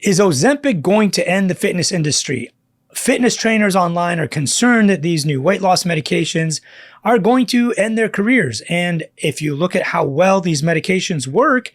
Is Ozempic going to end the fitness industry? Fitness trainers online are concerned that these new weight loss medications are going to end their careers. And if you look at how well these medications work,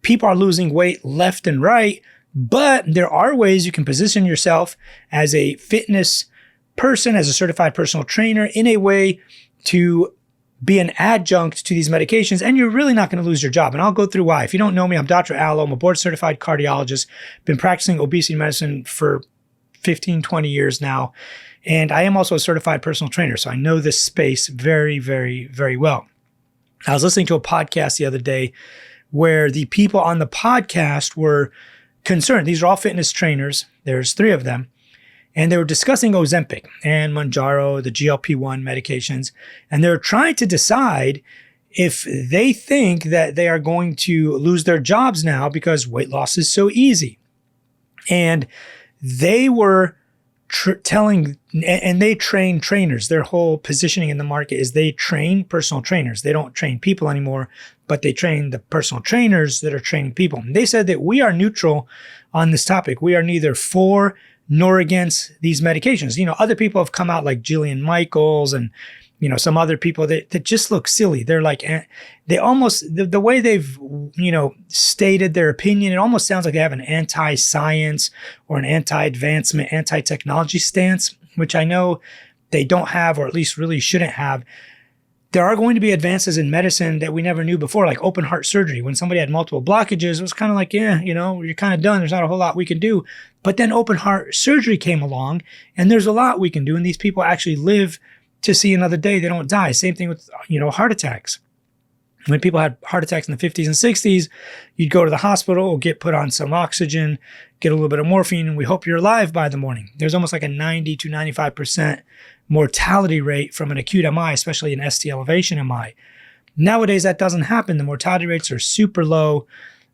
people are losing weight left and right. But there are ways you can position yourself as a fitness person, as a certified personal trainer, in a way to be an adjunct to these medications, and you're really not going to lose your job. And I'll go through why. If you don't know me, I'm Dr. Allo. I'm a board certified cardiologist, been practicing obesity medicine for 15, 20 years now. And I am also a certified personal trainer. So I know this space very, very, very well. I was listening to a podcast the other day where the people on the podcast were concerned. These are all fitness trainers. There's 3 of them. And they were discussing Ozempic and Mounjaro, the GLP-1 medications. And they're trying to decide if they think that they are going to lose their jobs now because weight loss is so easy. And they were telling, and they train trainers. Their whole positioning in the market is they train personal trainers. They don't train people anymore, but they train the personal trainers that are training people. And they said that we are neutral on this topic. We are neither for nor against these medications. You know, other people have come out like Jillian Michaels and, you know, some other people that just look silly. They're like, they almost, the way they've, you know, stated their opinion, it almost sounds like they have an anti-science or an anti-advancement, anti-technology stance, which I know they don't have, or at least really shouldn't have. There are going to be advances in medicine that we never knew before, like open heart surgery. When somebody had multiple blockages, it was kind of like, yeah, you know, you're kind of done. There's not a whole lot we can do. But then open heart surgery came along, and there's a lot we can do. And these people actually live to see another day. They don't die. Same thing with, you know, heart attacks. When people had heart attacks in the 50s and 60s, you'd go to the hospital, get put on some oxygen, get a little bit of morphine, and we hope you're alive by the morning. There's almost like a 90 to 95% mortality rate from an acute MI, especially an ST elevation MI. Nowadays, that doesn't happen. The mortality rates are super low,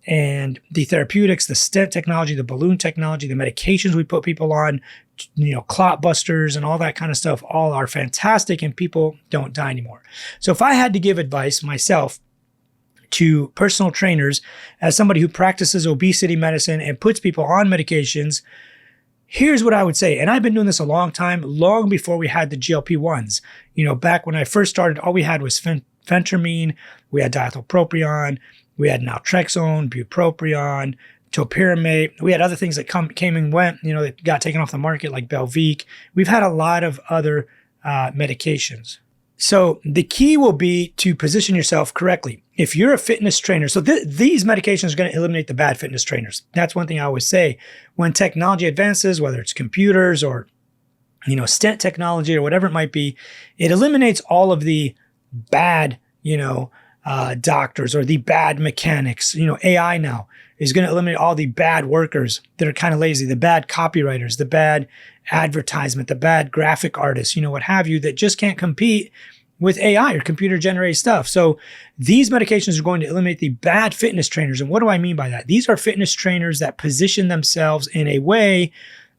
and the therapeutics, the stent technology, the balloon technology, the medications we put people on, you know, clot busters and all that kind of stuff, all are fantastic, and people don't die anymore. So if I had to give advice myself to personal trainers as somebody who practices obesity medicine and puts people on medications, here's what I would say. And I've been doing this a long time, long before we had the GLP-1s. You know, back when I first started, all we had was phentermine, we had diethylpropion, we had naltrexone, bupropion, topiramate. We had other things that came and went, you know, that got taken off the market like Belviq. We've had a lot of other medications. So the key will be to position yourself correctly. If you're a fitness trainer, so these medications are going to eliminate the bad fitness trainers. That's one thing I always say. When technology advances, whether it's computers or, you know, stent technology or whatever it might be, it eliminates all of the bad, you know, doctors or the bad mechanics. You know, AI now is going to eliminate all the bad workers that are kind of lazy, the bad copywriters, the bad advertisement, the bad graphic artists, you know, what have you, that just can't compete with AI or computer generated stuff. So these medications are going to eliminate the bad fitness trainers. And what do I mean by that? These are fitness trainers that position themselves in a way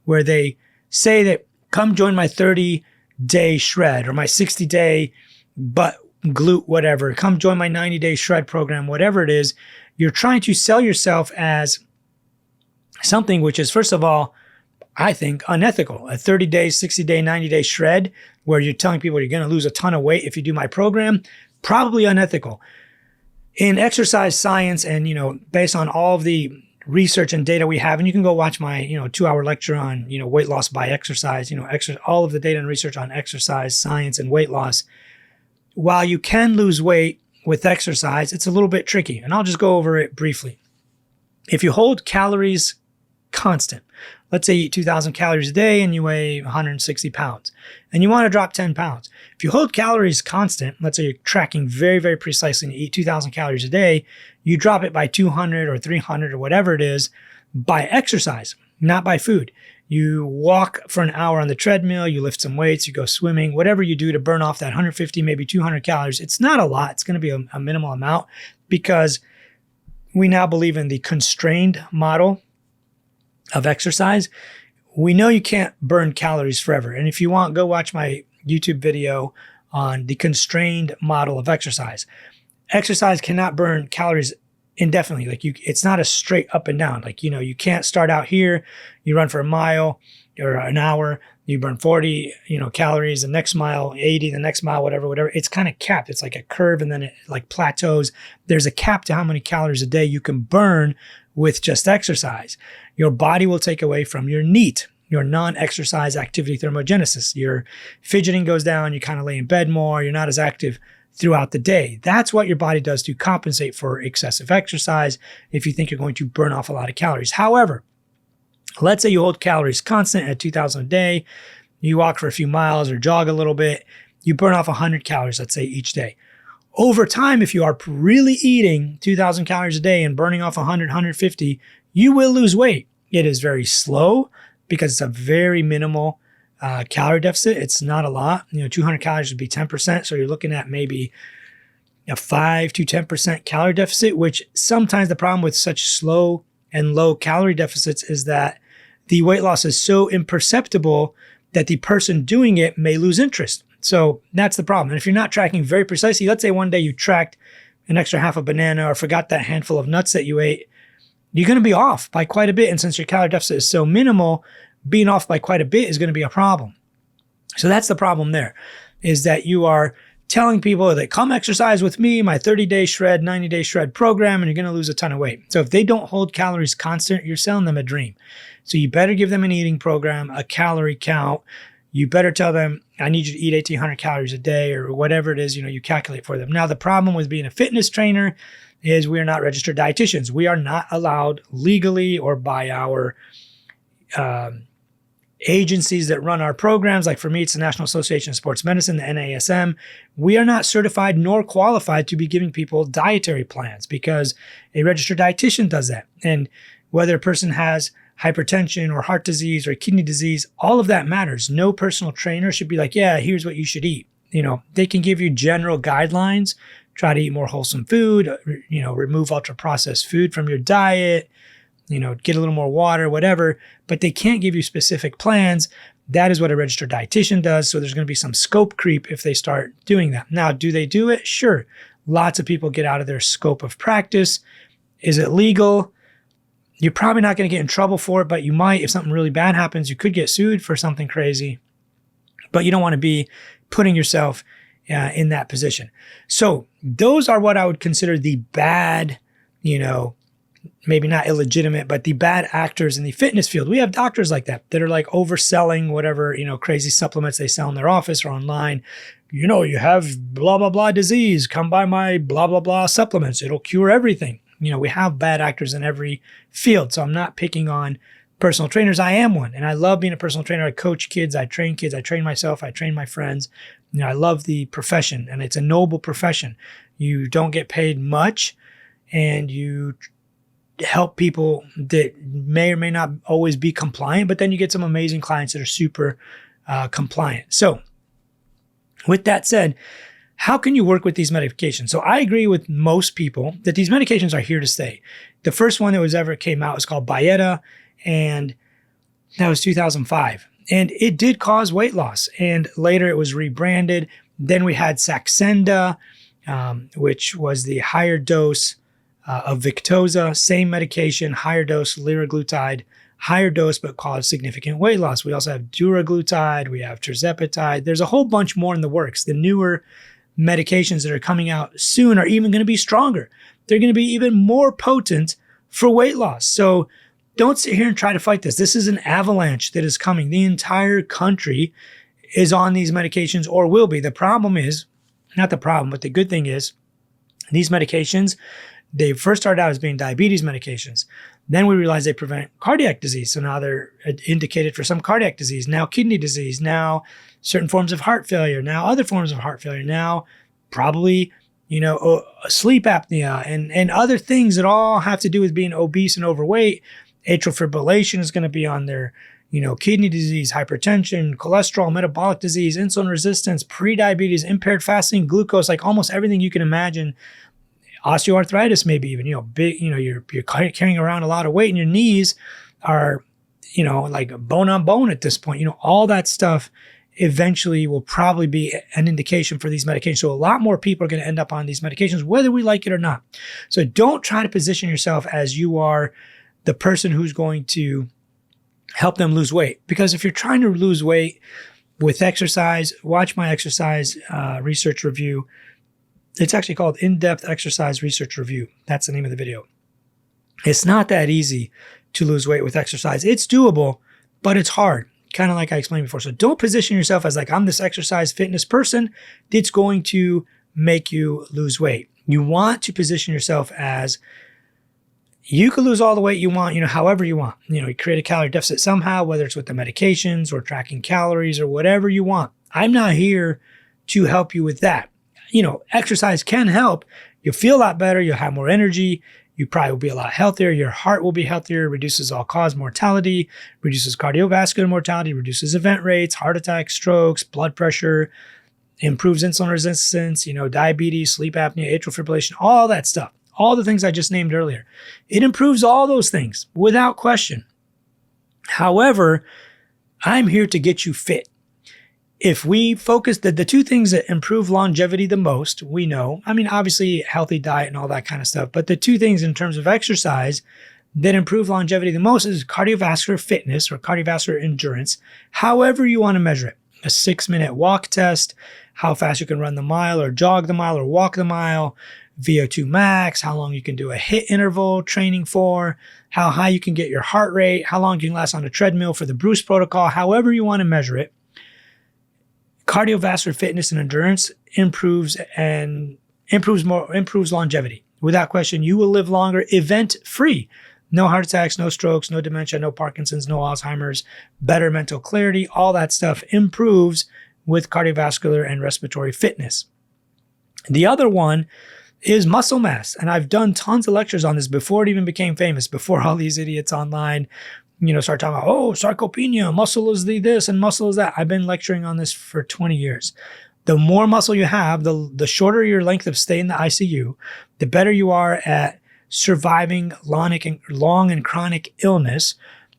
where they say that, come join my 30-day shred or my 60-day butt glute, whatever. Come join my 90-day shred program, whatever it is. You're trying to sell yourself as something which is, first of all, I think, unethical. A 30-day, 60-day, 90-day shred where you're telling people you're going to lose a ton of weight if you do my program, probably unethical. In exercise science and, you know, based on all of the research and data we have, and you can go watch my, you know, 2-hour lecture on, you know, weight loss by exercise, you know, all of the data and research on exercise, science, and weight loss. While you can lose weight with exercise, it's a little bit tricky, and I'll just go over it briefly. If you hold calories constant, let's say you eat 2,000 calories a day and you weigh 160 pounds, and you want to drop 10 pounds. If you hold calories constant, let's say you're tracking very, very precisely and you eat 2,000 calories a day, you drop it by 200 or 300 or whatever it is by exercise, not by food. You walk for an hour on the treadmill, you lift some weights, you go swimming, whatever you do to burn off that 150, maybe 200 calories. It's not a lot. It's going to be a minimal amount because we now believe in the constrained model of exercise. We know you can't burn calories forever. And if you want, go watch my YouTube video on the constrained model of exercise. Exercise cannot burn calories indefinitely. Like it's not a straight up and down. Like, you can't start out here, you run for a mile or an hour, you burn 40, calories, the next mile, 80, the next mile, whatever. It's kind of capped. It's like a curve, and then it like plateaus. There's a cap to how many calories a day you can burn with just exercise. Your body will take away from your NEAT, your non-exercise activity thermogenesis. Your fidgeting goes down, you kind of lay in bed more, you're not as active throughout the day. That's what your body does to compensate for excessive exercise if you think you're going to burn off a lot of calories. However, let's say you hold calories constant at 2,000 a day, you walk for a few miles or jog a little bit, you burn off 100 calories, let's say, each day. Over time, if you are really eating 2,000 calories a day and burning off 100, 150, you will lose weight. It is very slow because it's a very minimal calorie deficit. It's not a lot. 200 calories would be 10%. So you're looking at maybe a 5 to 10% calorie deficit, which sometimes the problem with such slow and low calorie deficits is that the weight loss is so imperceptible that the person doing it may lose interest. So that's the problem. And if you're not tracking very precisely, let's say one day you tracked an extra half a banana or forgot that handful of nuts that you ate, you're going to be off by quite a bit. And since your calorie deficit is so minimal, being off by quite a bit is going to be a problem. So that's the problem there, is that you are telling people that come exercise with me, my 30-day shred, 90-day shred program, and you're going to lose a ton of weight. So if they don't hold calories constant, you're selling them a dream. So you better give them an eating program, a calorie count. You better tell them, I need you to eat 1,800 calories a day or whatever it is, you calculate for them. Now, the problem with being a fitness trainer is we are not registered dietitians. We are not allowed legally or by our agencies that run our programs. Like for me, it's the National Association of Sports Medicine, the NASM. We are not certified nor qualified to be giving people dietary plans because a registered dietitian does that. And whether a person has hypertension or heart disease or kidney disease, all of that matters. No personal trainer should be like, yeah, here's what you should eat. They can give you general guidelines, try to eat more wholesome food, remove ultra processed food from your diet, get a little more water, whatever, but they can't give you specific plans. That is what a registered dietitian does. So there's going to be some scope creep if they start doing that. Now, do they do it? Sure. Lots of people get out of their scope of practice. Is it legal? You're probably not going to get in trouble for it, but you might. If something really bad happens, you could get sued for something crazy, but you don't want to be putting yourself in that position. So those are what I would consider the bad, maybe not illegitimate, but the bad actors in the fitness field. We have doctors like that are like overselling whatever, crazy supplements they sell in their office or online. You have blah, blah, blah disease. Come buy my blah, blah, blah supplements. It'll cure everything. We have bad actors in every field. So I'm not picking on personal trainers. I am one. And I love being a personal trainer. I coach kids. I train myself. I train my friends. I love the profession, and it's a noble profession. You don't get paid much, and you help people that may or may not always be compliant, but then you get some amazing clients that are super compliant. So with that said, how can you work with these medications? So I agree with most people that these medications are here to stay. The first one that was ever came out was called Byetta, and that was 2005. And it did cause weight loss. And later it was rebranded. Then we had Saxenda, which was the higher dose of Victoza, same medication, higher dose liraglutide, higher dose, but caused significant weight loss. We also have duraglutide, we have tirzepatide. There's a whole bunch more in the works. The newer medications that are coming out soon are even going to be stronger. They're going to be even more potent for weight loss. So don't sit here and try to fight this. This is an avalanche that is coming. The entire country is on these medications or will be. The problem is, not the problem, but the good thing is these medications, they first started out as being diabetes medications. Then we realized they prevent cardiac disease. So now they're indicated for some cardiac disease, now kidney disease, now certain forms of heart failure, now other forms of heart failure, now probably, sleep apnea and other things that all have to do with being obese and overweight. Atrial fibrillation is going to be on there, kidney disease, hypertension, cholesterol, metabolic disease, insulin resistance, prediabetes, impaired fasting, glucose, like almost everything you can imagine. Osteoarthritis, maybe even, big, you're carrying around a lot of weight and your knees are, like bone on bone at this point. All that stuff eventually will probably be an indication for these medications. So a lot more people are going to end up on these medications, whether we like it or not. So don't try to position yourself as you are the person who's going to help them lose weight. Because if you're trying to lose weight with exercise, watch my exercise research review. It's actually called In-Depth Exercise Research Review. That's the name of the video. It's not that easy to lose weight with exercise. It's doable, but it's hard, kind of like I explained before. So don't position yourself as like, I'm this exercise fitness person that's going to make you lose weight. You want to position yourself as you can lose all the weight you want, however you want. You create a calorie deficit somehow, whether it's with the medications or tracking calories or whatever you want. I'm not here to help you with that. Exercise can help. You'll feel a lot better. You'll have more energy. You probably will be a lot healthier. Your heart will be healthier, reduces all-cause mortality, reduces cardiovascular mortality, reduces event rates, heart attacks, strokes, blood pressure, improves insulin resistance, diabetes, sleep apnea, atrial fibrillation, all that stuff. All the things I just named earlier. It improves all those things without question. However, I'm here to get you fit. If we focus, the two things that improve longevity the most, we know, obviously healthy diet and all that kind of stuff, but the two things in terms of exercise that improve longevity the most is cardiovascular fitness or cardiovascular endurance, however you want to measure it. A 6-minute walk test, how fast you can run the mile or jog the mile or walk the mile, VO2 max, how long you can do a HIIT interval training for, how high you can get your heart rate, how long you can last on a treadmill for the Bruce protocol, however you want to measure it. Cardiovascular fitness and endurance improves longevity. Without question, you will live longer event-free. No heart attacks, no strokes, no dementia, no Parkinson's, no Alzheimer's, better mental clarity, all that stuff improves with cardiovascular and respiratory fitness. The other one is muscle mass. And I've done tons of lectures on this before it even became famous, before all these idiots online, start talking about, sarcopenia, muscle is this and muscle is that. I've been lecturing on this for 20 years. The more muscle you have, the shorter your length of stay in the ICU, the better you are at surviving long and chronic illness.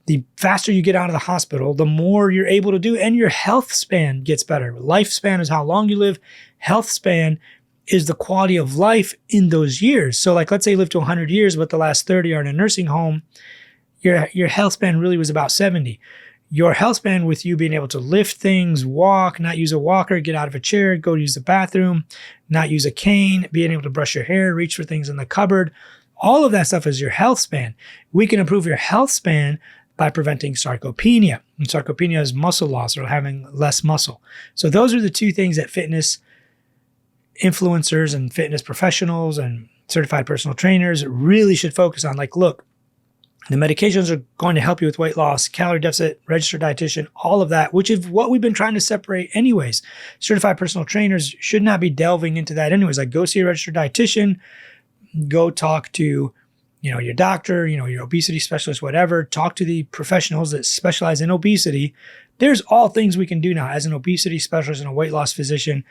The faster you get out of the hospital, the more you're able to do, and your health span gets better. Lifespan is how long you live. Health span is the quality of life in those years. So let's say you live to 100 years, but the last 30 are in a nursing home, your health span really was about 70. Your health span with you being able to lift things, walk, not use a walker, get out of a chair, go use the bathroom, not use a cane, being able to brush your hair, reach for things in the cupboard, all of that stuff is your health span. We can improve your health span by preventing sarcopenia. And sarcopenia is muscle loss or having less muscle. So those are the two things that fitness influencers and fitness professionals and certified personal trainers really should focus on. Look, the medications are going to help you with weight loss, calorie deficit, registered dietitian, all of that, which is what we've been trying to separate anyways. Certified personal trainers should not be delving into that anyways. Go see a registered dietitian, go talk to, your doctor, your obesity specialist, whatever. Talk to the professionals that specialize in obesity. There's all things we can do now as an obesity specialist and a weight loss physician.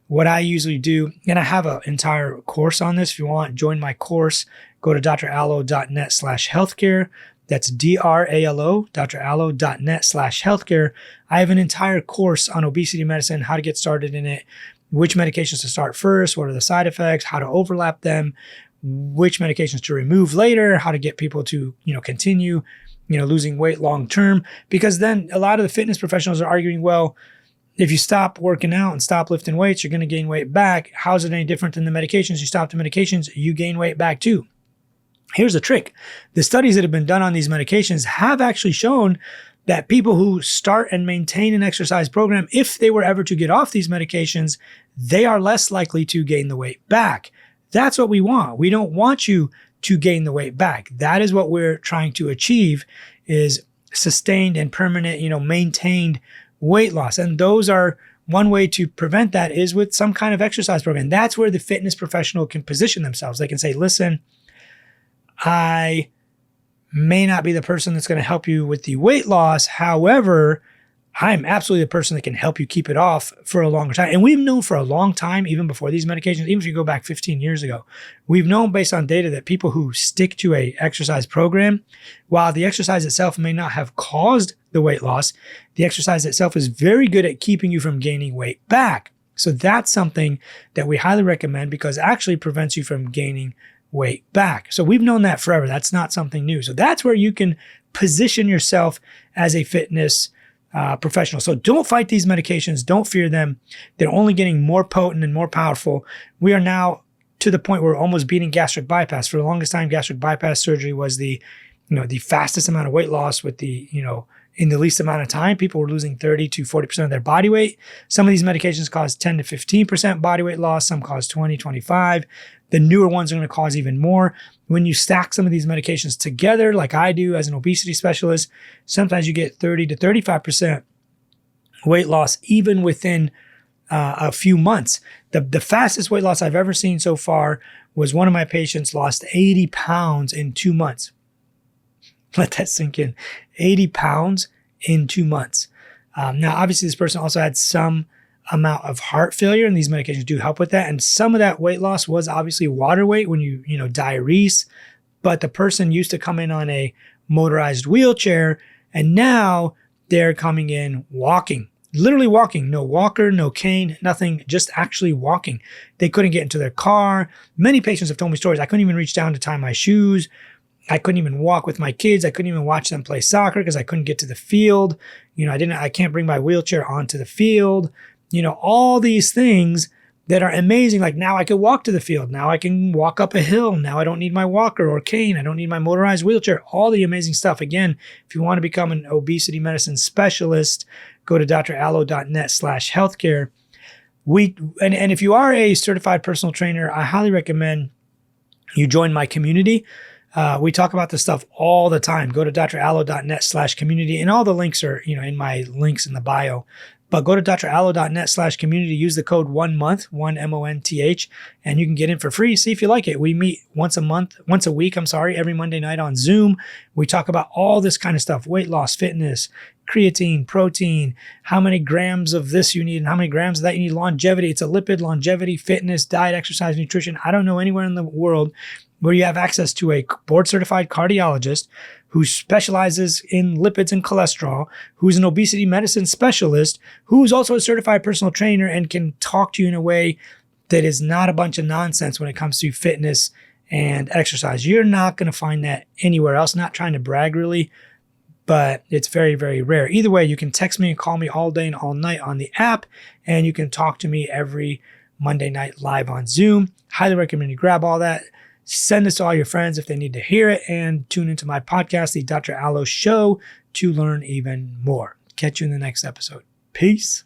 What I usually do, and I have an entire course on this. If you want, join my course. Go to drallo.net/healthcare. That's DRALO, drallo.net/healthcare. I have an entire course on obesity medicine, how to get started in it, which medications to start first, what are the side effects, how to overlap them, which medications to remove later, how to get people to, continue, losing weight long term. Because then a lot of the fitness professionals are arguing, well, if you stop working out and stop lifting weights, you're going to gain weight back. How is it any different than the medications? You stop the medications, you gain weight back too. Here's the trick. The studies that have been done on these medications have actually shown that people who start and maintain an exercise program, if they were ever to get off these medications, they are less likely to gain the weight back. That's what we want. We don't want you to gain the weight back. That is what we're trying to achieve, is sustained and permanent, maintained weight loss. And those are one way to prevent that is with some kind of exercise program. That's where the fitness professional can position themselves. They can say, listen, I may not be the person that's going to help you with the weight loss. However, I'm absolutely the person that can help you keep it off for a longer time. And we've known for a long time, even before these medications, even if you go back 15 years ago, we've known based on data that people who stick to a exercise program, while the exercise itself may not have caused the weight loss, the exercise itself is very good at keeping you from gaining weight back. So that's something that we highly recommend because it actually prevents you from gaining weight back. So we've known that forever. That's not something new. So that's where you can position yourself as a fitness professional. So don't fight these medications. Don't fear them. They're only getting more potent and more powerful. We are now to the point where we're almost beating gastric bypass. For the longest time, gastric bypass surgery was the fastest amount of weight loss with in the least amount of time. People were losing 30 to 40% of their body weight. Some of these medications cause 10 to 15% body weight loss. Some cause 20, 25. The newer ones are going to cause even more. When you stack some of these medications together, like I do as an obesity specialist, sometimes you get 30 to 35% weight loss even within a few months. The fastest weight loss I've ever seen so far was one of my patients lost 80 pounds in 2 months. Let that sink in. 80 pounds in 2 months. Now, obviously, this person also had some amount of heart failure, and these medications do help with that. And some of that weight loss was obviously water weight when you diurese, but the person used to come in on a motorized wheelchair, and now they're coming in walking, literally walking, no walker, no cane, nothing, just actually walking. They couldn't get into their car. Many patients have told me stories. I couldn't even reach down to tie my shoes. I couldn't even walk with my kids. I couldn't even watch them play soccer because I couldn't get to the field. I can't bring my wheelchair onto the field. All these things that are amazing. Like now I could walk to the field. Now I can walk up a hill. Now I don't need my walker or cane. I don't need my motorized wheelchair. All the amazing stuff. Again, if you want to become an obesity medicine specialist, go to drallo.net/healthcare. And if you are a certified personal trainer, I highly recommend you join my community. We talk about this stuff all the time. Go to drallo.net/community, and all the links are, in my links in the bio. But go to drallo.net/community, use the code 1month, 1MONTH, and you can get in for free. See if you like it. We meet once a week, every Monday night on Zoom. We talk about all this kind of stuff: weight loss, fitness, creatine, protein, how many grams of this you need and how many grams of that you need, longevity. It's a lipid, longevity, fitness, diet, exercise, nutrition. I don't know anywhere in the world where you have access to a board-certified cardiologist who specializes in lipids and cholesterol, who's an obesity medicine specialist, who's also a certified personal trainer and can talk to you in a way that is not a bunch of nonsense when it comes to fitness and exercise. You're not going to find that anywhere else. Not trying to brag really, but it's very, very rare. Either way, you can text me and call me all day and all night on the app, and you can talk to me every Monday night live on Zoom. Highly recommend you grab all that. Send this to all your friends if they need to hear it, and tune into my podcast, The Dr. Allo Show, to learn even more. Catch you in the next episode. Peace.